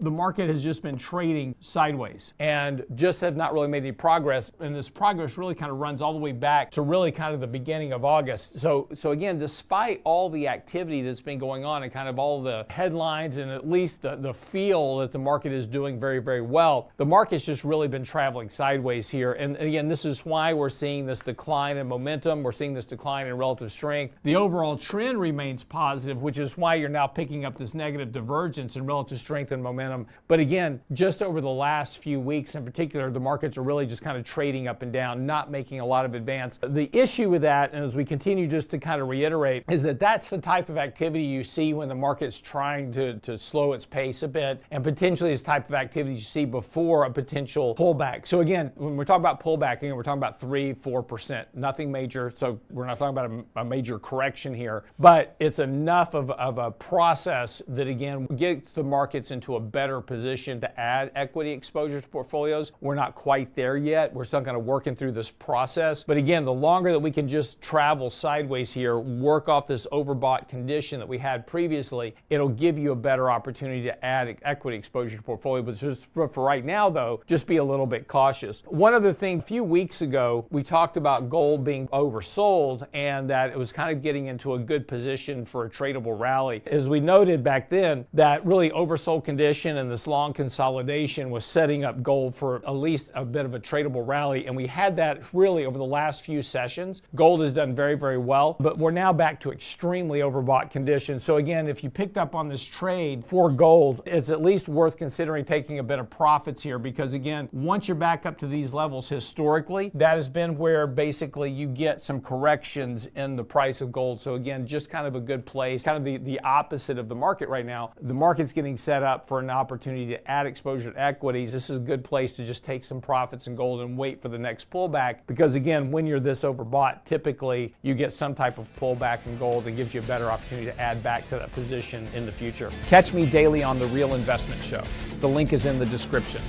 the market has just been trading sideways and just have not really made any progress. And this progress really kind of runs all the way back to really kind of the beginning of August. So again, despite all the activity that's been going on and kind of all the headlines and at least the feel that the market is doing very, very well, the market's just really been traveling sideways here. And again, this is why we're seeing this decline in momentum. We're seeing this decline in relative strength. The overall trend remains positive, which is why you're now picking up this negative divergence in relative strength and momentum. But again, just over the last few weeks in particular, the markets are really just kind of trading up and down, not making a lot of advance. The issue with that, and as we continue just to kind of reiterate, is that that's the type of activity you see when the market's trying to slow its pace a bit, and potentially this type of activity you see before a potential pullback. So again, when we're talking about pullback, again, we're talking about 3-4%, nothing major. So we're not talking about a major correction here, but it's enough of a process that again gets the markets into a better position to add equity exposure to portfolios. We're not quite there yet. We're still kind of working through this process. But again, the longer that we can just travel sideways here, work off this overbought condition that we had previously, it'll give you a better opportunity to add equity exposure to portfolio. But just for right now, though, just be a little bit cautious. One other thing, a few weeks ago, we talked about gold being oversold and that it was kind of getting into a good position for a tradable rally. As we noted back then, that really oversold condition and this long consolidation was setting up gold for at least a bit of a tradable rally. And we had that really over the last few sessions. Gold has done very, very well, but we're now back to extremely overbought conditions. So again, if you picked up on this trade for gold, it's at least worth considering taking a bit of profits here, because again, once you're back up to these levels historically, that has been where basically you get some corrections in the price of gold. So again, just kind of a good place, kind of the opposite of the market right now. The market's getting set up for an opportunity to add exposure to equities. This is a good place to just take some profits in gold and wait for the next pullback, because again, when you're this overbought, typically you get some type of pullback in gold that gives you a better opportunity to add back to that position in the future. Catch me daily on The Real Investment Show. The link is in the description.